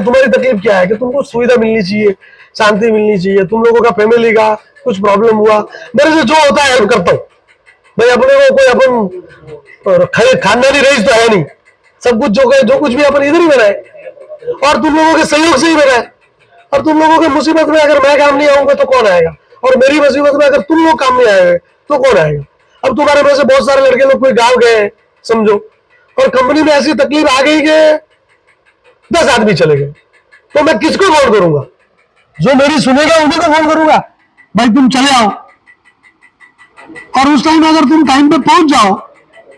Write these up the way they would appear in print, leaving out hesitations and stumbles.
तुम्हारी तकलीफ क्या है कि तुमको सुविधा मिलनी चाहिए, शांति मिलनी चाहिए, तुम लोगों का फैमिली का कुछ प्रॉब्लम हुआ, मेरे से जो होता है हेल्प करता हूँ भाई। अपने को कोई अपन खानदानी रईस तो है नहीं, सब कुछ जो कुछ भी अपन इधर ही बनाए और तुम लोगों के सहयोग से ही बनाए। और तुम लोगों की मुसीबत में अगर मैं काम नहीं आऊंगा तो कौन आएगा, और मेरी मुसीबत में अगर तुम लोग काम नहीं आए तो कौन आएगा। अब तुम्हारे में से बहुत सारे लड़के लोग कोई गाँव गए समझो, और कंपनी में ऐसी तकलीफ आ गई कि 10 आदमी चले गए, तो मैं किसको फोन करूंगा? जो मेरी सुनेगा उन्हीं को फोन करूंगा, भाई तुम चले आओ। और उस टाइम अगर तुम टाइम पे पहुंच जाओ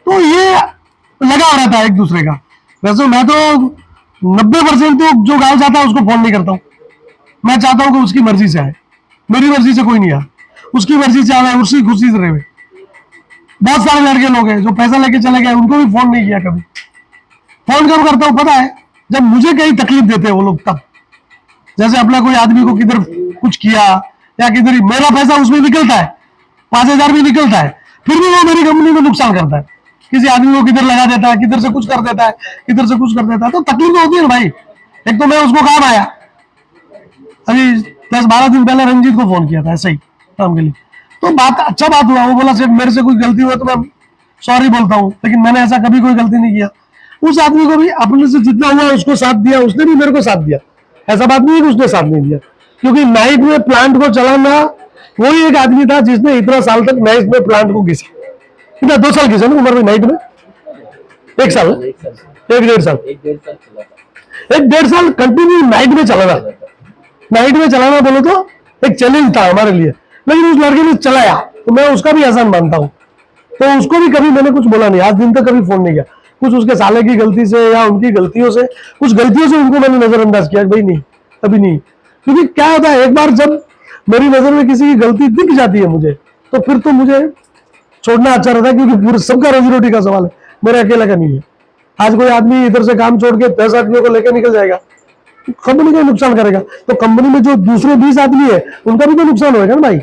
तो ये लगा रहता है एक दूसरे का। वैसे मैं तो 90% तो जो गाँव जाता है उसको फोन नहीं करता हूँ। मैं चाहता हूँ कि उसकी मर्जी से आए, मेरी मर्जी से कोई नहीं आया, उसकी मर्जी से आए, उसी खुशी से रहे। बहुत सारे लड़के लोग हैं जो पैसा लेके चले गए, उनको भी फोन नहीं किया कभी। फोन कब करता हूँ पता है? जब मुझे कहीं तकलीफ देते हैं वो लोग तब। जैसे अपना कोई आदमी को किधर कुछ किया या किधर, मेरा पैसा उसमें निकलता है, 5,000 भी निकलता है, फिर भी वो मेरी कंपनी को नुकसान करता है। किसी आदमी को किधर लगा देता है, किधर से कुछ कर देता है, किधर से कुछ कर देता है, तो तकलीफ होती है ना भाई। एक तो मैं उसको काम आया, अभी 10-12 दिन पहले रंजीत को फोन किया था ऐसे ही काम के लिए, तो बात अच्छा बात हुआ। वो बोला सेठ मेरे से कोई गलती हुआ तो मैं सॉरी बोलता हूँ, लेकिन मैंने ऐसा कभी कोई गलती नहीं किया। उस आदमी को भी अपने से जितना हुआ उसको साथ दिया, उसने भी मेरे को साथ दिया। ऐसा बात नहीं है कि उसने साथ नहीं दिया, क्योंकि नाइट में प्लांट को चलाना वही एक आदमी था जिसने इतना साल तक नाइट में प्लांट को घिसा। इतना 2 साल घिसा ना उम्र में नाइट में, 1 साल, 1-1.5 साल, 1-1.5 साल कंटिन्यू नाइट में चलाना। नाइट में चलाना बोलो तो एक चैलेंज था हमारे लिए, लेकिन उस लड़के ने चलाया तो मैं उसका भी एहसान मानता हूँ। तो उसको भी कभी मैंने कुछ बोला नहीं, आज दिन तक कभी फोन नहीं किया। कुछ उसके साले की गलती से या उनकी गलतियों से, कुछ गलतियों से उनको मैंने नजरअंदाज किया, भाई नहीं अभी नहीं। क्योंकि क्या होता है, एक बार जब मेरी नजर में किसी की गलती दिख जाती है मुझे, तो फिर तो मुझे छोड़ना अच्छा रहता है, क्योंकि पूरे सबका रोजी रोटी का सवाल है, मेरे अकेला का नहीं है। आज कोई आदमी इधर से काम छोड़ के 10 आदमियों को लेकर निकल जाएगा, कंपनी का नुकसान करेगा, तो कंपनी में जो दूसरे 20 आदमी है उनका भी तो नुकसान होगा ना भाई।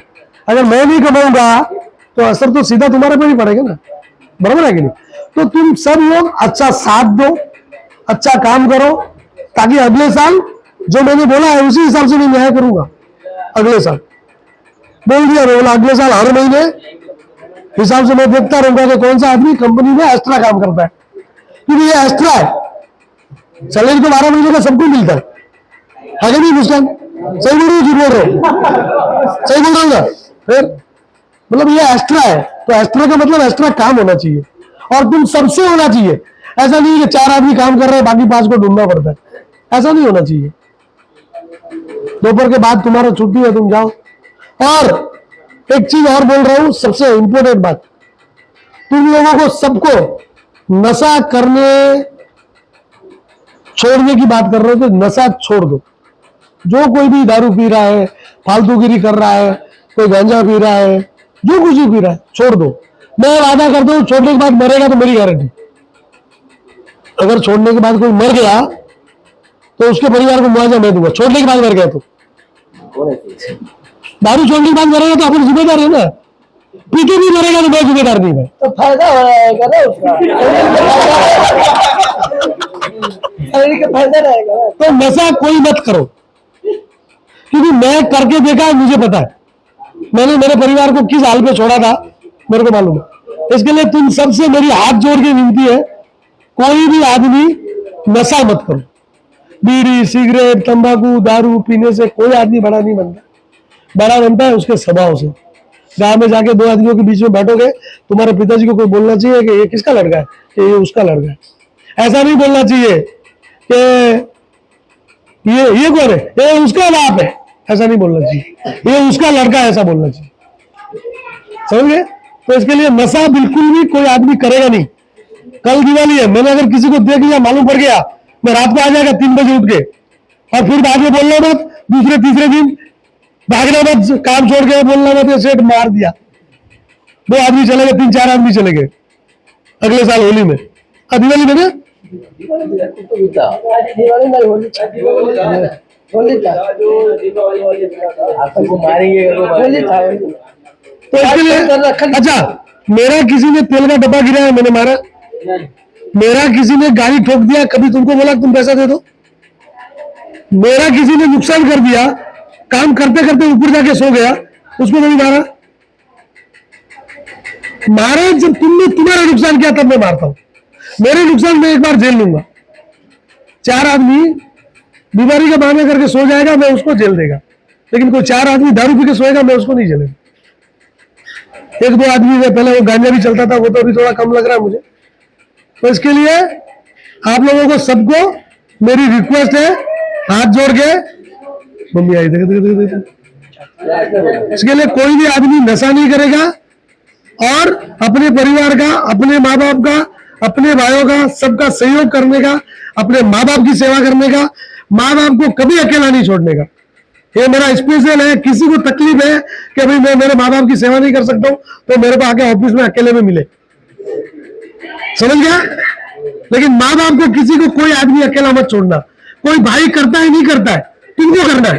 अगर मैं नहीं कमाऊंगा तो असर तो सीधा तुम्हारे पर ही पड़ेगा ना, बराबर है कि नहीं? तो तुम सब लोग अच्छा साथ दो, अच्छा काम करो, ताकि अगले साल जो मैंने बोला है उसी हिसाब से मैं न्याय करूंगा। अगले साल बोल दिया, बोला अगले साल हर महीने हिसाब से मैं देखता रहूंगा कि कौन सा आदमी कंपनी में एक्स्ट्रा काम करता है, क्योंकि ये एक्स्ट्रा है। सैलरी तो 12 महीने का सबको मिलता है कि नहीं मुस्कान? सही बोल रहे हो, झूठ बोल रहे हो? सही बोल रहे हो ना? फिर मतलब ये एक्स्ट्रा है, तो एक्स्ट्रा का मतलब एक्स्ट्रा काम होना चाहिए, और तुम सबसे होना चाहिए। ऐसा नहीं कि 4 आदमी काम कर रहे हैं बाकी 5 को ढूंढना पड़ता है, ऐसा नहीं होना चाहिए। दोपहर के बाद तुम्हारा छुट्टी है, तुम जाओ। और एक चीज और बोल रहा हूं, सबसे इंपॉर्टेंट बात, तुम लोगों को सबको नशा करने छोड़ने की बात कर रहे हो तो नशा छोड़ दो। जो कोई भी दारू पी रहा है, फालतूगिरी कर रहा है, कोई गांजा पी रहा है, जो कुछ भी पी रहा है, छोड़ दो। मैं वादा करता हूं छोड़ने के बाद मरेगा तो मेरी गारंटी। अगर छोड़ने के बाद कोई मर गया तो उसके परिवार को मुआवजा मैं दूंगा। छोड़ने के बाद मर गया तो, दारू छोड़ने के बाद मरेगा तो अपन जिम्मेदार है ना, पीके भी मरेगा तो मैं जिम्मेदार नहीं है। तो फायदा हो जाएगा ना उसका, फायदा रहेगा। तो नशा कोई मत करो, क्योंकि मैं करके देखा है, मुझे पता है। मैंने मेरे परिवार को किस हाल पे छोड़ा था मेरे को मालूम है। इसके लिए तुम सबसे मेरी हाथ जोड़ के विनती है, कोई भी आदमी नशा मत करो। बीड़ी, सिगरेट, तंबाकू, दारू पीने से कोई आदमी बड़ा नहीं बनता। बड़ा बनता है उसके स्वभाव से। गांव में जाके 2 आदमियों के बीच में बैठोगे, तुम्हारे पिताजी को कोई बोलना चाहिए कि ये किसका लड़का है, कि ये उसका लड़का है। ऐसा नहीं बोलना चाहिए कि ये कौन है, ये उसका बाप है, ऐसा नहीं बोलना चाहिए। ये उसका लड़का है, ऐसा बोलना चाहिए। समझ गए? तो इसके लिए नशा बिल्कुल भी कोई आदमी करेगा नहीं। कल दिवाली है, मैंने अगर किसी को देख लिया, मालूम पड़ गया, मैं रात को आ जाएगा 3 बजे उठ के, और फिर बाद में बोलना मत, दूसरे तीसरे दिन भागना मत, काम छोड़ के बोलना मत, सेठ मार दिया। 2 आदमी चले गए, 3-4 आदमी चले गए अगले साल होली में, दिवाली में ना, तो इसके लिए अच्छा, मेरा किसी ने तेल का डब्बा गिराया, मैंने मारा। मेरा किसी ने गाड़ी ठोक दिया, कभी तुमको बोला तुम पैसा दे दो? मेरा किसी ने नुकसान कर दिया, काम करते करते ऊपर जाके सो गया, उसको नहीं मारा। मारा जब तुमने तुम्हारा नुकसान किया तब मैं मारता हूं। मेरे नुकसान में एक बार झेल लूंगा। 4 आदमी बीमारी का बहाना करके सो जाएगा, मैं उसको झेल देगा, लेकिन कोई 4 आदमी दारू पी के सोएगा, मैं उसको नहीं झेलेगा। 1-2 आदमी में पहले वो गांजा भी चलता था, वो तो अभी थोड़ा कम लग रहा है मुझे। तो इसके लिए आप लोगों को सबको मेरी रिक्वेस्ट है, हाथ जोड़ के, मम्मी आई देख देख देख देख। इसके लिए कोई भी आदमी नशा नहीं करेगा और अपने परिवार का, अपने माँ बाप का, अपने भाइयों का, सबका सहयोग करने का, अपने माँ बाप की सेवा करने का, माँ बाप को कभी अकेला नहीं छोड़ने का। ये मेरा स्पेशल है। किसी को तकलीफ है कि भाई मैं मेरे माँ बाप की सेवा नहीं कर सकता हूं, तो मेरे को आके ऑफिस में अकेले में मिले, समझ गया। लेकिन माँ बाप को, किसी को, कोई आदमी अकेला मत छोड़ना। कोई भाई करता है नहीं करता है, तुमको करना है।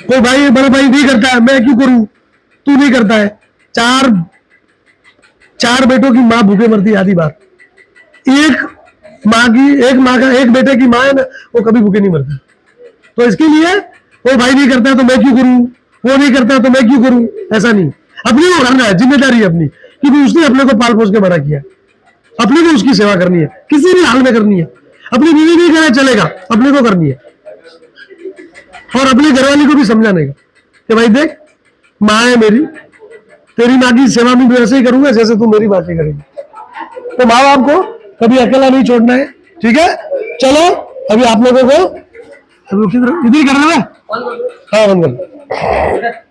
कोई भाई, बड़ा भाई नहीं करता है, मैं क्यों करूं, तू नहीं करता है। चार बेटों की माँ भूखे मरती है आधी बार। एक बेटे की माँ है ना, वो कभी भूखे नहीं मरती। तो इसके लिए वो भाई नहीं करता है तो मैं क्यों करूं, वो नहीं करता है तो मैं क्यों करूं, ऐसा नहीं। अपने को करना है, जिम्मेदारी है अपनी, क्योंकि उसने अपने को पाल पोस के बड़ा किया। अपने को उसकी सेवा करनी है, किसी भी हाल में करनी है। अपनी बीवी नहीं करे चलेगा, अपने को करनी है। और अपनी घरवाली को भी समझाने का कि भाई देख, माँ है मेरी, तेरी माँ की सेवा भी वैसे ही करूंगा जैसे तू मेरी बात ही करेगी। तो माँ बाप को कभी अकेला नहीं छोड़ना है, ठीक है। चलो अभी आप लोगों को इधर ही करना है। हाँ बंद कर।